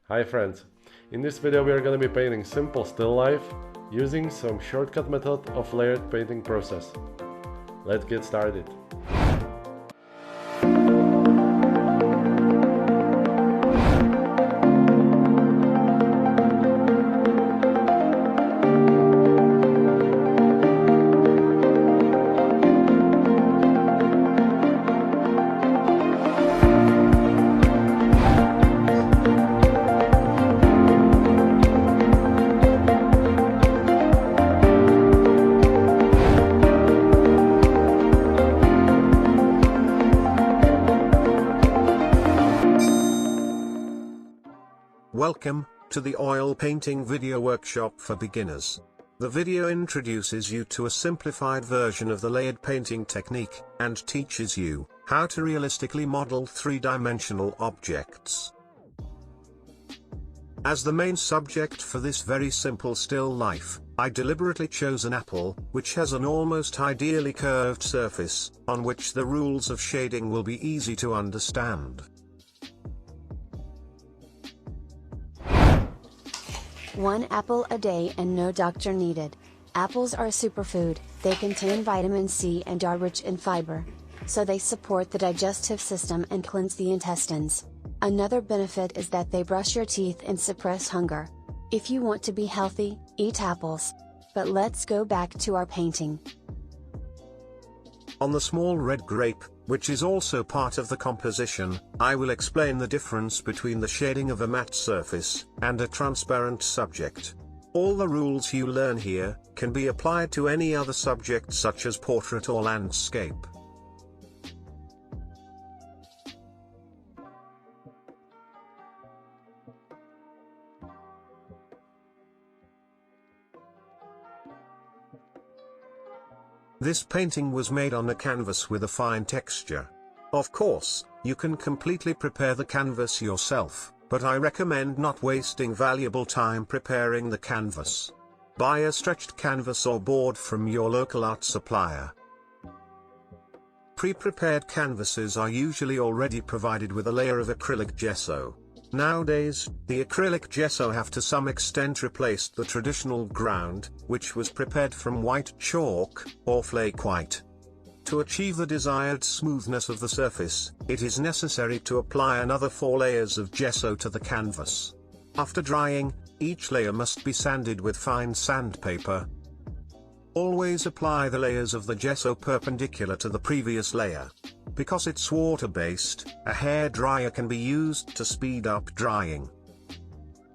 Hi friends, in this video we are going to be painting simple still life using some shortcut method of layered painting process. Let's get started. Welcome to the oil painting video workshop for beginners. The video introduces you to a simplified version of the layered painting technique and teaches you how to realistically model three-dimensional objects. As the main subject for this very simple still life, I deliberately chose an apple, which has an almost ideally curved surface, on which the rules of shading will be easy to understand. One apple a day and no doctor needed. Apples are a superfood, they contain vitamin C and are rich in fiber. So they support the digestive system and cleanse the intestines. Another benefit is that they brush your teeth and suppress hunger. If you want to be healthy, eat apples. But let's go back to our painting. On the small red grape, which is also part of the composition, I will explain the difference between the shading of a matte surface and a transparent subject. All the rules you learn here can be applied to any other subject such as portrait or landscape. This painting was made on a canvas with a fine texture. Of course, you can completely prepare the canvas yourself, but I recommend not wasting valuable time preparing the canvas. Buy a stretched canvas or board from your local art supplier. Pre-prepared canvases are usually already provided with a layer of acrylic gesso. Nowadays, the acrylic gesso have to some extent replaced the traditional ground, which was prepared from white chalk, or flake white. To achieve the desired smoothness of the surface, it is necessary to apply another 4 layers of gesso to the canvas. After drying, each layer must be sanded with fine sandpaper. Always apply the layers of the gesso perpendicular to the previous layer. Because it's water-based, a hairdryer can be used to speed up drying.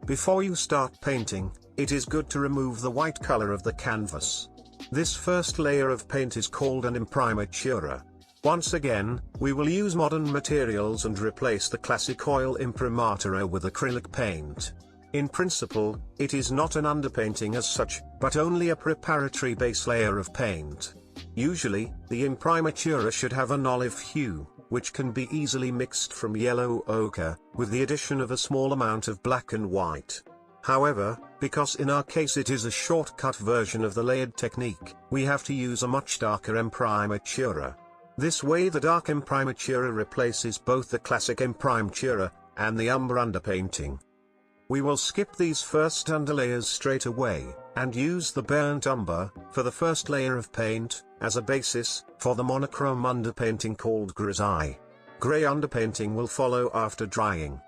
Before you start painting, it is good to remove the white color of the canvas. This first layer of paint is called an imprimatura. Once again, we will use modern materials and replace the classic oil imprimatura with acrylic paint. In principle, it is not an underpainting as such, but only a preparatory base layer of paint. Usually, the imprimatura should have an olive hue, which can be easily mixed from yellow ochre, with the addition of a small amount of black and white. However, because in our case it is a shortcut version of the layered technique, we have to use a much darker imprimatura. This way the dark imprimatura replaces both the classic imprimatura and the umber underpainting. We will skip these first underlayers straight away, and use the burnt umber, for the first layer of paint, as a basis, for the monochrome underpainting called grisaille. Grey underpainting will follow after drying.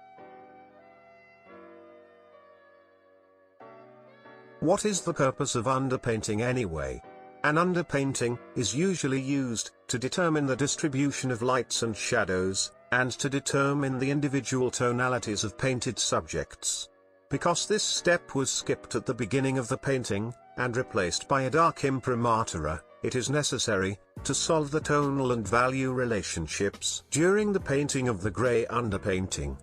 What is the purpose of underpainting anyway? An underpainting is usually used to determine the distribution of lights and shadows, and to determine the individual tonalities of painted subjects. Because this step was skipped at the beginning of the painting, and replaced by a dark imprimatura, it is necessary to solve the tonal and value relationships during the painting of the grey underpainting.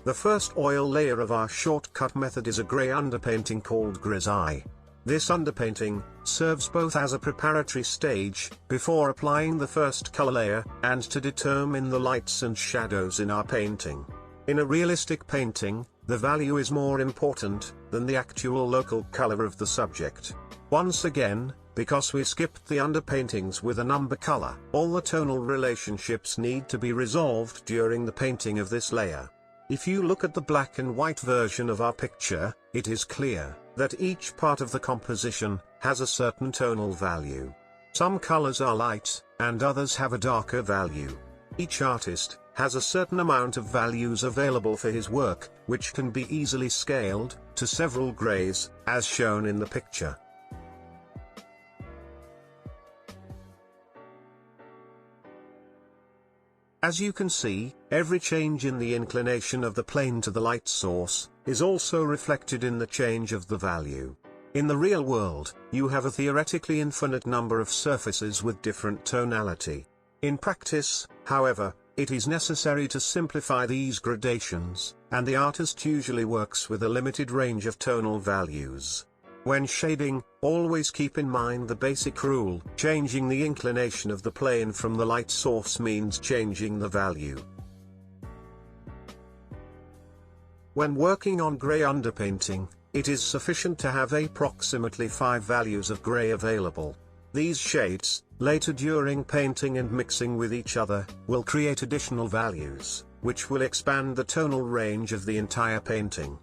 The first oil layer of our shortcut method is a grey underpainting called grisaille. This underpainting serves both as a preparatory stage, before applying the first color layer, and to determine the lights and shadows in our painting. In a realistic painting, the value is more important than the actual local color of the subject. Once again, because we skipped the underpaintings with a number color, all the tonal relationships need to be resolved during the painting of this layer. If you look at the black and white version of our picture, it is clear that each part of the composition has a certain tonal value. Some colors are light, and others have a darker value. Each artist has a certain amount of values available for his work, which can be easily scaled to several grays, as shown in the picture. As you can see, every change in the inclination of the plane to the light source is also reflected in the change of the value. In the real world, you have a theoretically infinite number of surfaces with different tonality. In practice, however, it is necessary to simplify these gradations, and the artist usually works with a limited range of tonal values. When shading, always keep in mind the basic rule: changing the inclination of the plane from the light source means changing the value. When working on gray underpainting, it is sufficient to have approximately 5 values of gray available. These shades, later during painting and mixing with each other, will create additional values, which will expand the tonal range of the entire painting.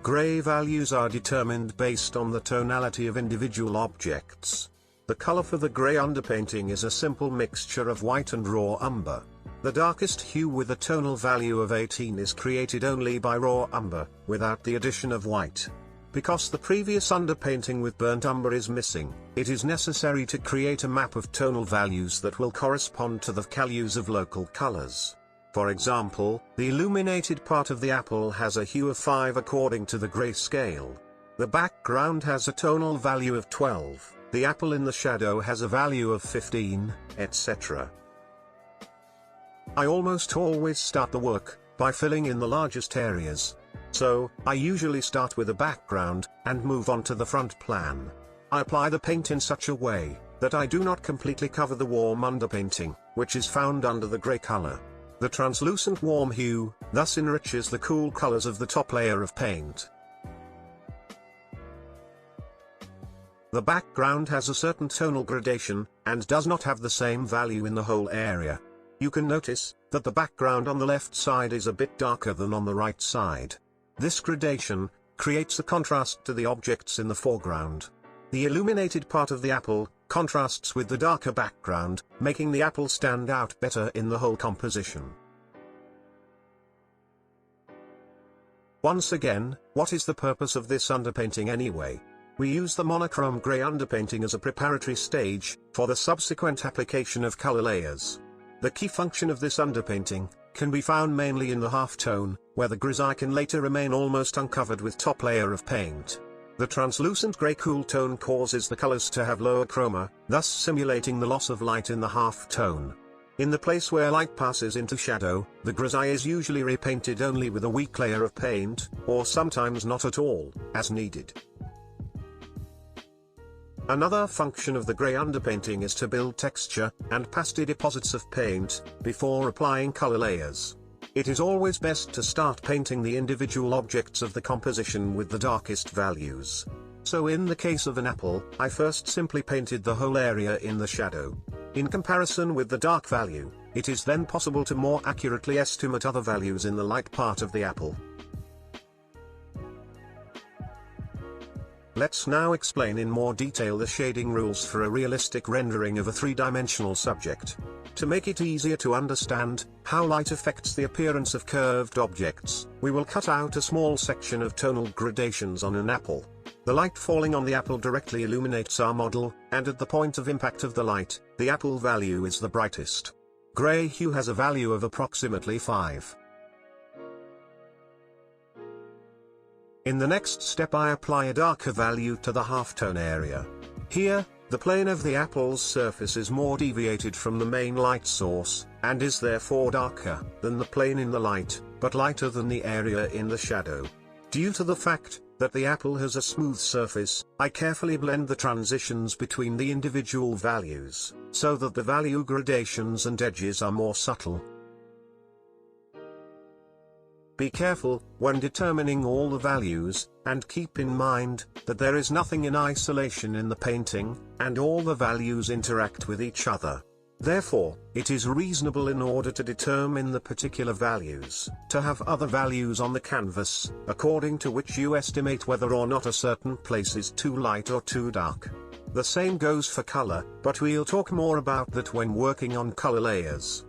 Gray values are determined based on the tonality of individual objects. The color for the gray underpainting is a simple mixture of white and raw umber. The darkest hue with a tonal value of 18 is created only by raw umber, without the addition of white. Because the previous underpainting with burnt umber is missing, it is necessary to create a map of tonal values that will correspond to the values of local colors. For example, the illuminated part of the apple has a hue of 5 according to the gray scale. The background has a tonal value of 12, the apple in the shadow has a value of 15, etc. I almost always start the work by filling in the largest areas. So, I usually start with a background, and move on to the front plan. I apply the paint in such a way that I do not completely cover the warm underpainting, which is found under the gray color. The translucent warm hue thus enriches the cool colors of the top layer of paint. The background has a certain tonal gradation, and does not have the same value in the whole area. You can notice that the background on the left side is a bit darker than on the right side. This gradation creates a contrast to the objects in the foreground. The illuminated part of the apple contrasts with the darker background, making the apple stand out better in the whole composition. Once again, what is the purpose of this underpainting anyway? We use the monochrome gray underpainting as a preparatory stage for the subsequent application of color layers. The key function of this underpainting can be found mainly in the halftone, where the grisaille can later remain almost uncovered with top layer of paint. The translucent gray cool tone causes the colors to have lower chroma, thus simulating the loss of light in the half-tone. In the place where light passes into shadow, the grisaille is usually repainted only with a weak layer of paint, or sometimes not at all, as needed. Another function of the gray underpainting is to build texture and pasty deposits of paint before applying color layers. It is always best to start painting the individual objects of the composition with the darkest values. So in the case of an apple, I first simply painted the whole area in the shadow. In comparison with the dark value, it is then possible to more accurately estimate other values in the light part of the apple. Let's now explain in more detail the shading rules for a realistic rendering of a three-dimensional subject. To make it easier to understand how light affects the appearance of curved objects, we will cut out a small section of tonal gradations on an apple. The light falling on the apple directly illuminates our model, and at the point of impact of the light, the apple value is the brightest. Gray hue has a value of approximately 5. In the next step I apply a darker value to the halftone area. Here, the plane of the apple's surface is more deviated from the main light source, and is therefore darker than the plane in the light, but lighter than the area in the shadow. Due to the fact that the apple has a smooth surface, I carefully blend the transitions between the individual values, so that the value gradations and edges are more subtle. Be careful when determining all the values, and keep in mind that there is nothing in isolation in the painting, and all the values interact with each other. Therefore, it is reasonable, in order to determine the particular values, to have other values on the canvas, according to which you estimate whether or not a certain place is too light or too dark. The same goes for color, but we'll talk more about that when working on color layers.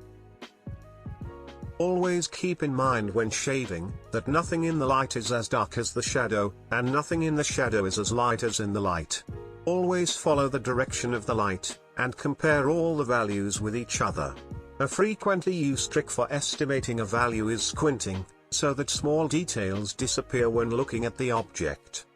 Always keep in mind when shading, that nothing in the light is as dark as the shadow, and nothing in the shadow is as light as in the light. Always follow the direction of the light, and compare all the values with each other. A frequently used trick for estimating a value is squinting, so that small details disappear when looking at the object.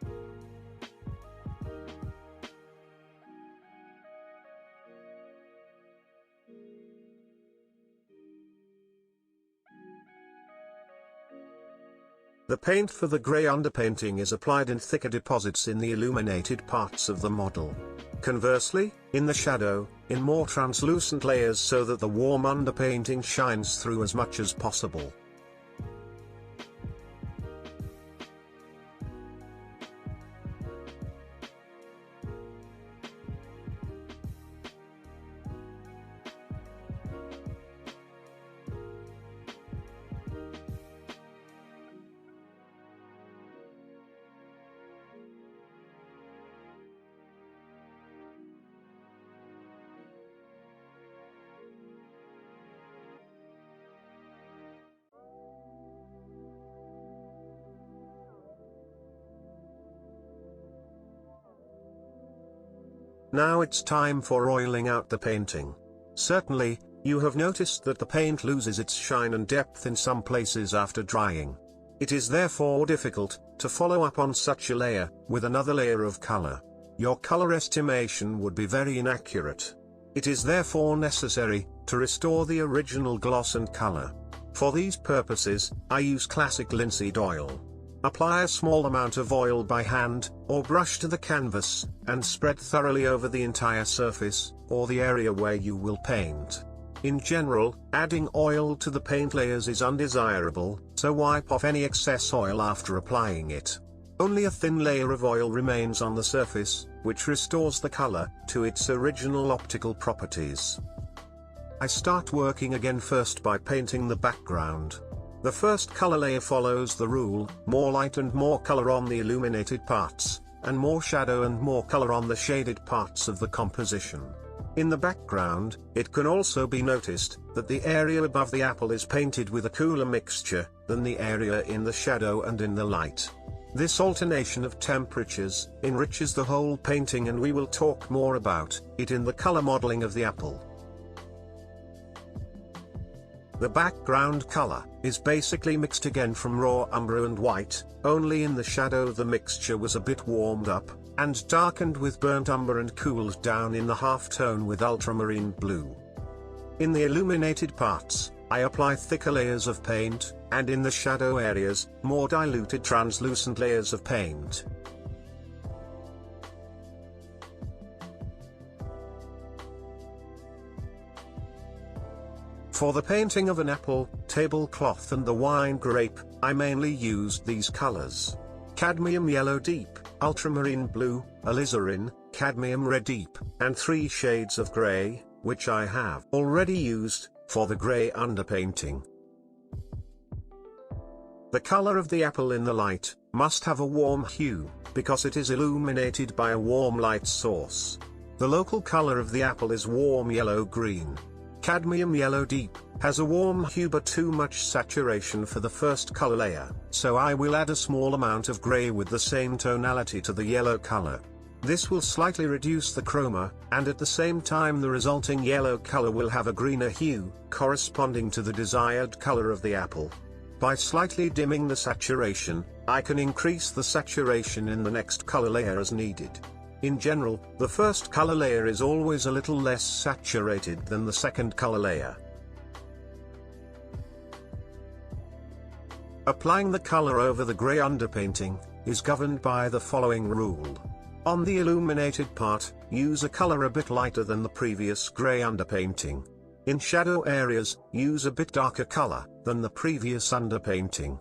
The paint for the gray underpainting is applied in thicker deposits in the illuminated parts of the model. Conversely, in the shadow, in more translucent layers, so that the warm underpainting shines through as much as possible. Now it's time for oiling out the painting. Certainly, you have noticed that the paint loses its shine and depth in some places after drying. It is therefore difficult to follow up on such a layer with another layer of color. Your color estimation would be very inaccurate. It is therefore necessary to restore the original gloss and color. For these purposes, I use classic linseed oil. Apply a small amount of oil by hand, or brush to the canvas, and spread thoroughly over the entire surface, or the area where you will paint. In general, adding oil to the paint layers is undesirable, so wipe off any excess oil after applying it. Only a thin layer of oil remains on the surface, which restores the color to its original optical properties. I start working again first by painting the background. The first color layer follows the rule, more light and more color on the illuminated parts, and more shadow and more color on the shaded parts of the composition. In the background, it can also be noticed that the area above the apple is painted with a cooler mixture than the area in the shadow and in the light. This alternation of temperatures enriches the whole painting, and we will talk more about it in the color modeling of the apple. The background color is basically mixed again from raw umber and white, only in the shadow the mixture was a bit warmed up, and darkened with burnt umber and cooled down in the half-tone with ultramarine blue. In the illuminated parts, I apply thicker layers of paint, and in the shadow areas, more diluted translucent layers of paint. For the painting of an apple, tablecloth and the wine grape, I mainly used these colors: cadmium yellow deep, ultramarine blue, alizarin, cadmium red deep, and 3 shades of gray, which I have already used for the gray underpainting. The color of the apple in the light must have a warm hue, because it is illuminated by a warm light source. The local color of the apple is warm yellow-green. Cadmium yellow deep has a warm hue but too much saturation for the first color layer, so I will add a small amount of gray with the same tonality to the yellow color. This will slightly reduce the chroma, and at the same time the resulting yellow color will have a greener hue, corresponding to the desired color of the apple. By slightly dimming the saturation, I can increase the saturation in the next color layer as needed. In general, the first color layer is always a little less saturated than the second color layer. Applying the color over the gray underpainting is governed by the following rule. On the illuminated part, use a color a bit lighter than the previous gray underpainting. In shadow areas, use a bit darker color than the previous underpainting.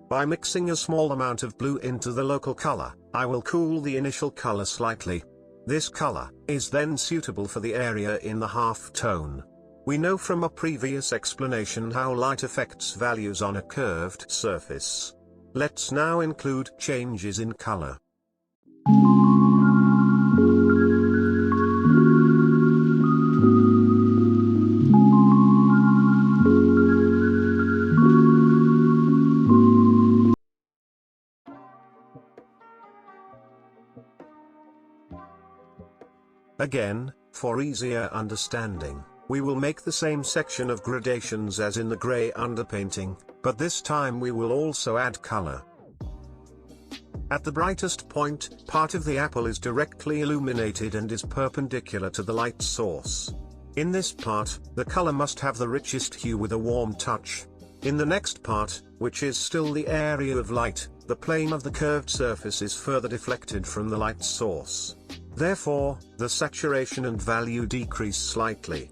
By mixing a small amount of blue into the local color, I will cool the initial color slightly. This color is then suitable for the area in the half tone. We know from a previous explanation how light affects values on a curved surface. Let's now include changes in color. Again, for easier understanding, we will make the same section of gradations as in the gray underpainting, but this time we will also add color. At the brightest point, part of the apple is directly illuminated and is perpendicular to the light source. In this part, the color must have the richest hue with a warm touch. In the next part, which is still the area of light, the plane of the curved surface is further deflected from the light source. Therefore, the saturation and value decrease slightly.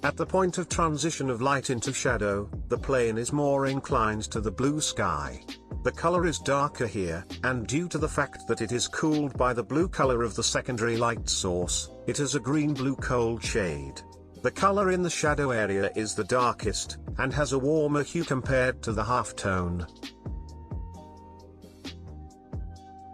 At the point of transition of light into shadow, the plane is more inclined to the blue sky. The color is darker here, and due to the fact that it is cooled by the blue color of the secondary light source, it is a green-blue cold shade. The color in the shadow area is the darkest, and has a warmer hue compared to the halftone.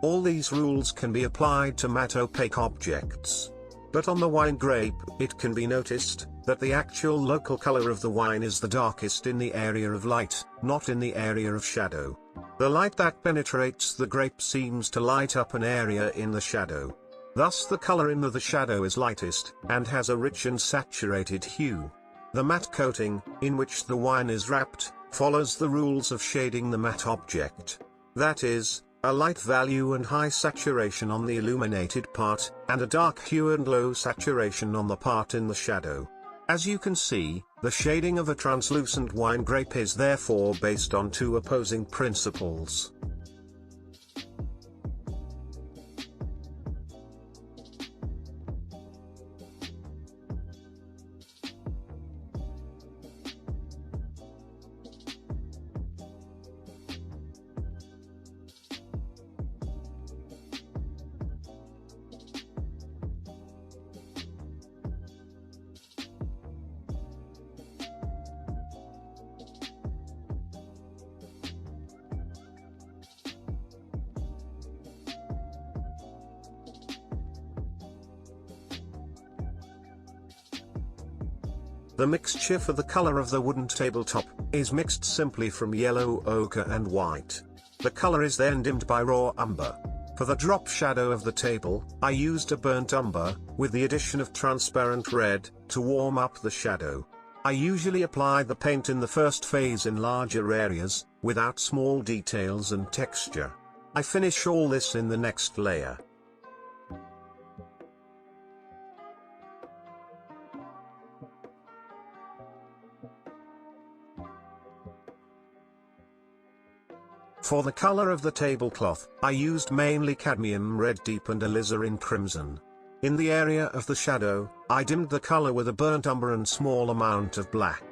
All these rules can be applied to matte opaque objects. But on the wine grape, it can be noticed that the actual local color of the wine is the darkest in the area of light, not in the area of shadow. The light that penetrates the grape seems to light up an area in the shadow. Thus the color in the shadow is lightest, and has a rich and saturated hue. The matte coating, in which the wine is wrapped, follows the rules of shading the matte object. That is, a light value and high saturation on the illuminated part, and a dark hue and low saturation on the part in the shadow. As you can see, the shading of a translucent wine grape is therefore based on two opposing principles. The mixture for the color of the wooden tabletop is mixed simply from yellow ochre and white. The color is then dimmed by raw umber. For the drop shadow of the table, I used a burnt umber, with the addition of transparent red, to warm up the shadow. I usually apply the paint in the first phase in larger areas, without small details and texture. I finish all this in the next layer. For the color of the tablecloth, I used mainly cadmium red deep and alizarin crimson. In the area of the shadow, I dimmed the color with a burnt umber and small amount of black.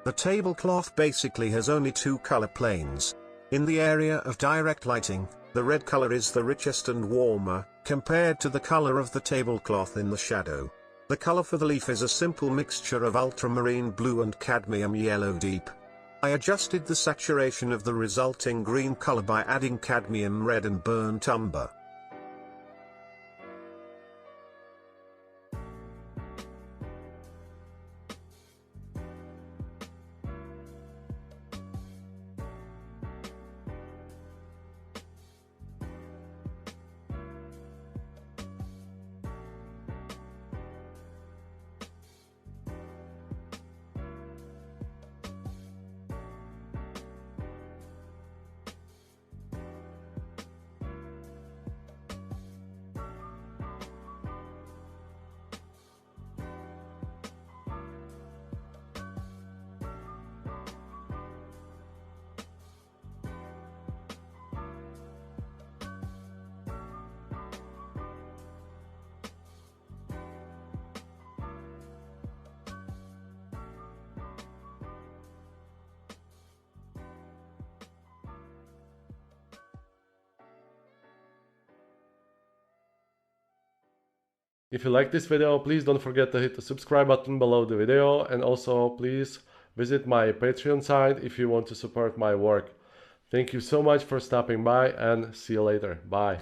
The tablecloth basically has only two color planes. In the area of direct lighting, the red color is the richest and warmer, compared to the color of the tablecloth in the shadow. The color for the leaf is a simple mixture of ultramarine blue and cadmium yellow deep. I adjusted the saturation of the resulting green color by adding cadmium red and burnt umber. If you like this video, please don't forget to hit the subscribe button below the video, and also please visit my Patreon site if you want to support my work. Thank you so much for stopping by, and see you later. Bye.